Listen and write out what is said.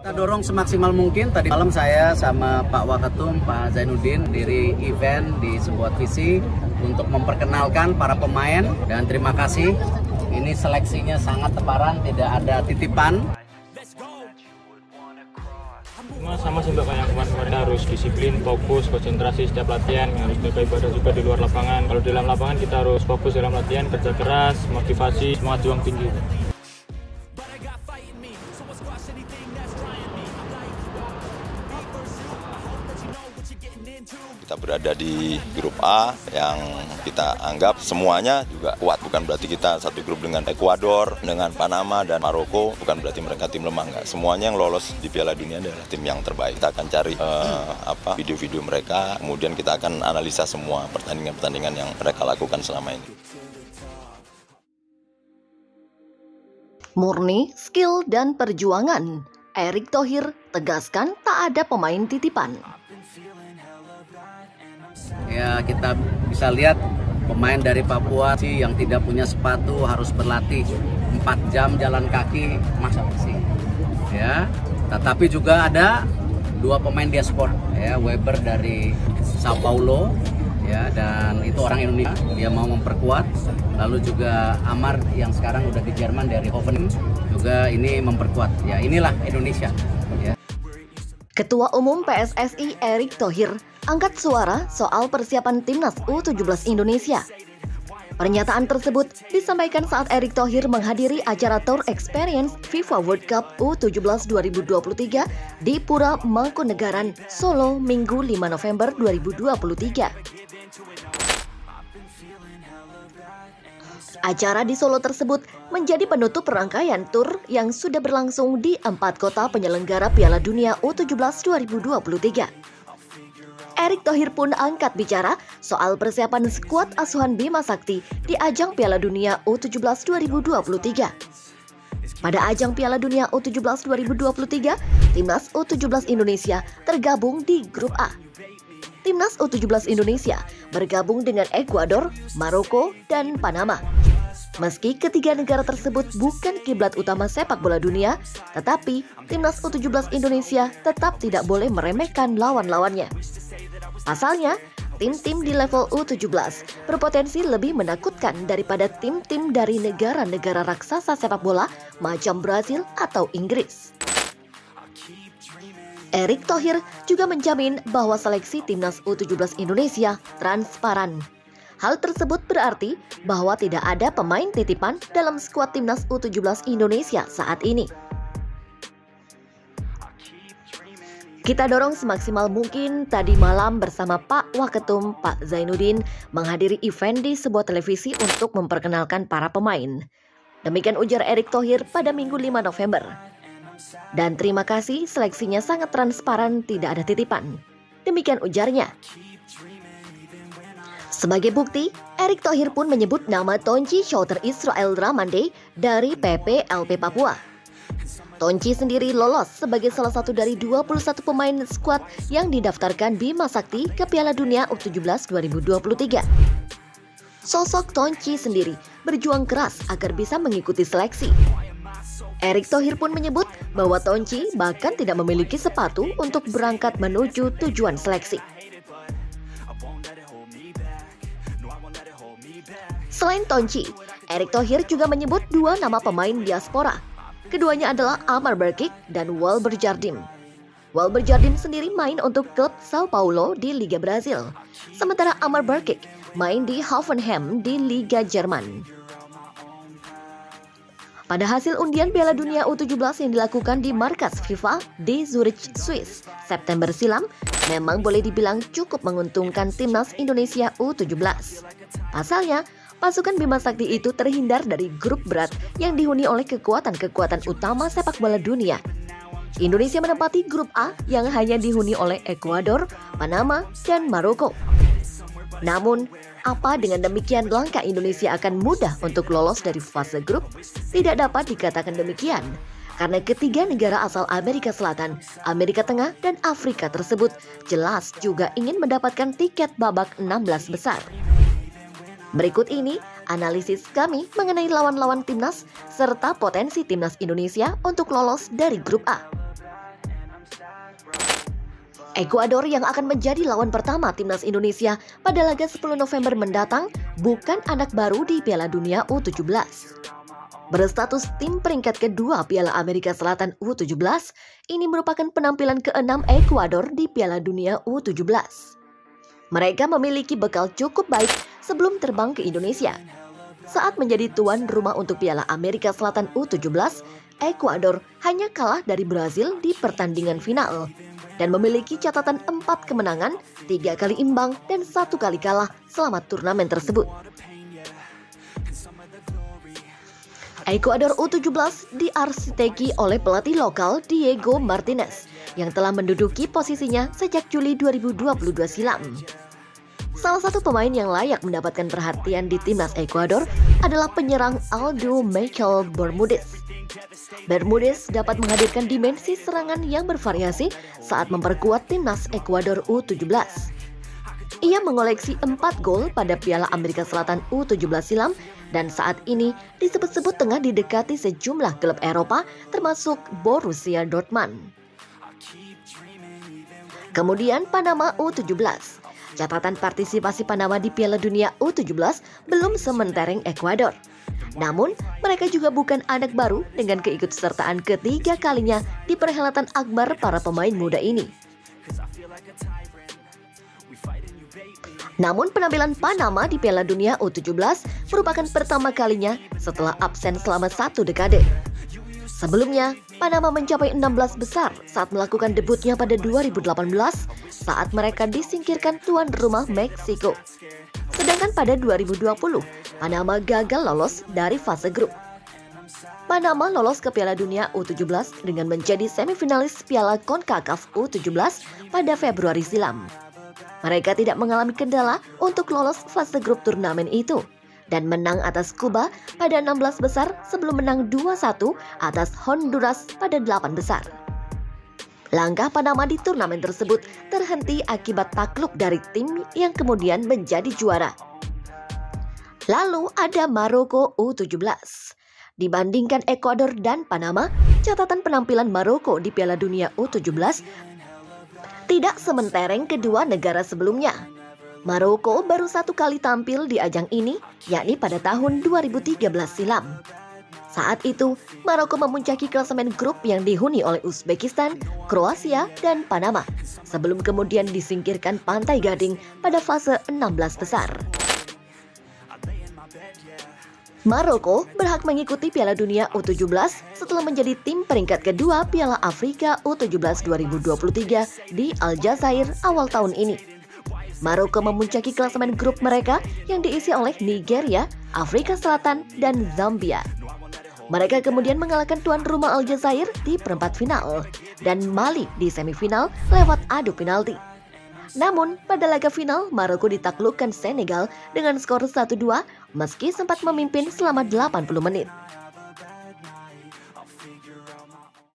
Kita dorong semaksimal mungkin. Tadi malam saya sama Pak Waketum, Pak Zainuddin, diri event di sebuah visi untuk memperkenalkan para pemain. Dan terima kasih, ini seleksinya sangat teparan, tidak ada titipan. Sama sih Mbak, kayak yang kemarin harus disiplin, fokus, konsentrasi setiap latihan, harus jaga ibadah juga di luar lapangan. Kalau di dalam lapangan kita harus fokus dalam latihan, kerja keras, motivasi, semangat juang tinggi. Kita berada di grup A yang kita anggap semuanya juga kuat. Bukan berarti kita satu grup dengan Ekuador, dengan Panama dan Maroko. Bukan berarti mereka tim lemah, enggak. Semuanya yang lolos di Piala Dunia adalah tim yang terbaik. Kita akan cari video-video mereka, kemudian kita akan analisa semua pertandingan-pertandingan yang mereka lakukan selama ini. Murni skill dan perjuangan. Erick Thohir tegaskan tak ada pemain titipan. Ya, kita bisa lihat pemain dari Papua sih yang tidak punya sepatu harus berlatih 4 jam jalan kaki, masa sih. Ya, tetapi juga ada 2 pemain diaspora, ya, Weber dari Sao Paulo, ya, dan itu orang Indonesia, dia mau memperkuat. Lalu juga Amar yang sekarang udah di Jerman dari Hoffenheim juga ini memperkuat. Ya, inilah Indonesia. Ya. Ketua Umum PSSI Erick Thohir angkat suara soal persiapan timnas U17 Indonesia. Pernyataan tersebut disampaikan saat Erick Thohir menghadiri acara Tour Experience FIFA World Cup U17 2023 di Pura Mangkunegaran, Solo, Minggu 5 November 2023. Acara di Solo tersebut menjadi penutup rangkaian tur yang sudah berlangsung di 4 kota penyelenggara Piala Dunia U17 2023. Erick Thohir pun angkat bicara soal persiapan skuad asuhan Bima Sakti di ajang Piala Dunia U17 2023. Pada ajang Piala Dunia U17 2023, Timnas U17 Indonesia tergabung di Grup A. Timnas U17 Indonesia bergabung dengan Ekuador, Maroko, dan Panama. Meski ketiga negara tersebut bukan kiblat utama sepak bola dunia, tetapi Timnas U17 Indonesia tetap tidak boleh meremehkan lawan-lawannya. Pasalnya, tim-tim di level U17 berpotensi lebih menakutkan daripada tim-tim dari negara-negara raksasa sepak bola macam Brazil atau Inggris. Erick Thohir juga menjamin bahwa seleksi Timnas U17 Indonesia transparan. Hal tersebut berarti bahwa tidak ada pemain titipan dalam skuad Timnas U17 Indonesia saat ini. Kita dorong semaksimal mungkin. Tadi malam bersama Pak Waketum, Pak Zainuddin menghadiri event di sebuah televisi untuk memperkenalkan para pemain. Demikian ujar Erick Thohir pada Minggu 5 November. Dan terima kasih, seleksinya sangat transparan, tidak ada titipan. Demikian ujarnya. Sebagai bukti, Erick Thohir pun menyebut nama Tonci Shooter Israel Ramande dari PPLP Papua. Tonci sendiri lolos sebagai salah satu dari 21 pemain skuad yang didaftarkan Bima Sakti ke Piala Dunia U17 2023. Sosok Tonci sendiri berjuang keras agar bisa mengikuti seleksi. Erick Thohir pun menyebut bahwa Tonci bahkan tidak memiliki sepatu untuk berangkat menuju tujuan seleksi. Selain Tonci, Erick Thohir juga menyebut 2 nama pemain diaspora. Keduanya adalah Amar Berkic dan Walber Jardim. Walber Jardim sendiri main untuk klub Sao Paulo di Liga Brazil, sementara Amar Berkic main di Hoffenheim di Liga Jerman. Pada hasil undian Piala Dunia U17 yang dilakukan di markas FIFA di Zurich, Swiss, September silam, memang boleh dibilang cukup menguntungkan Timnas Indonesia U17. Pasalnya, pasukan Bima Sakti itu terhindar dari grup berat yang dihuni oleh kekuatan-kekuatan utama sepak bola dunia. Indonesia menempati grup A yang hanya dihuni oleh Ekuador, Panama, dan Maroko. Namun, apa dengan demikian langkah Indonesia akan mudah untuk lolos dari fase grup? Tidak dapat dikatakan demikian, karena ketiga negara asal Amerika Selatan, Amerika Tengah, dan Afrika tersebut jelas juga ingin mendapatkan tiket babak 16 besar. Berikut ini analisis kami mengenai lawan-lawan timnas serta potensi timnas Indonesia untuk lolos dari grup A. Ekuador yang akan menjadi lawan pertama timnas Indonesia pada laga 10 November mendatang bukan anak baru di Piala Dunia U17. Berstatus tim peringkat kedua Piala Amerika Selatan U17, ini merupakan penampilan ke-6 Ekuador di Piala Dunia U17. Mereka memiliki bekal cukup baik sebelum terbang ke Indonesia. Saat menjadi tuan rumah untuk Piala Amerika Selatan U17, Ekuador hanya kalah dari Brazil di pertandingan final dan memiliki catatan 4 kemenangan, 3 kali imbang, dan 1 kali kalah selama turnamen tersebut. Ekuador U17 diarsiteki oleh pelatih lokal Diego Martinez yang telah menduduki posisinya sejak Juli 2022 silam. Salah satu pemain yang layak mendapatkan perhatian di timnas Ekuador adalah penyerang Aldo Michael Bermudez. Bermudez dapat menghadirkan dimensi serangan yang bervariasi saat memperkuat timnas Ekuador U17. Ia mengoleksi 4 gol pada Piala Amerika Selatan U17 silam dan saat ini disebut-sebut tengah didekati sejumlah klub Eropa termasuk Borussia Dortmund. Kemudian Panama U17. Catatan partisipasi Panama di Piala Dunia U17 belum sementereng Ekuador. Namun, mereka juga bukan anak baru dengan keikutsertaan ketiga kalinya di perhelatan akbar para pemain muda ini. Namun, penampilan Panama di Piala Dunia U17 merupakan pertama kalinya setelah absen selama 1 dekade. Sebelumnya, Panama mencapai 16 besar saat melakukan debutnya pada 2018 saat mereka disingkirkan tuan rumah Meksiko. Sedangkan pada 2020, Panama gagal lolos dari fase grup. Panama lolos ke Piala Dunia U17 dengan menjadi semifinalis Piala CONCACAF U17 pada Februari silam. Mereka tidak mengalami kendala untuk lolos fase grup turnamen itu dan menang atas Kuba pada 16 besar sebelum menang 2-1 atas Honduras pada 8 besar. Langkah Panama di turnamen tersebut terhenti akibat takluk dari tim yang kemudian menjadi juara. Lalu ada Maroko U17. Dibandingkan Ekuador dan Panama, catatan penampilan Maroko di Piala Dunia U17 tidak sementereng kedua negara sebelumnya. Maroko baru 1 kali tampil di ajang ini, yakni pada tahun 2013 silam. Saat itu, Maroko memuncaki klasemen grup yang dihuni oleh Uzbekistan, Kroasia, dan Panama, sebelum kemudian disingkirkan Pantai Gading pada fase 16 besar. Maroko berhak mengikuti Piala Dunia U17 setelah menjadi tim peringkat kedua Piala Afrika U17 2023 di Aljazair awal tahun ini. Maroko memuncaki klasemen grup mereka yang diisi oleh Nigeria, Afrika Selatan, dan Zambia. Mereka kemudian mengalahkan tuan rumah Aljazair di perempat final dan Mali di semifinal lewat adu penalti. Namun, pada laga final, Maroko ditaklukkan Senegal dengan skor 1-2 meski sempat memimpin selama 80 menit.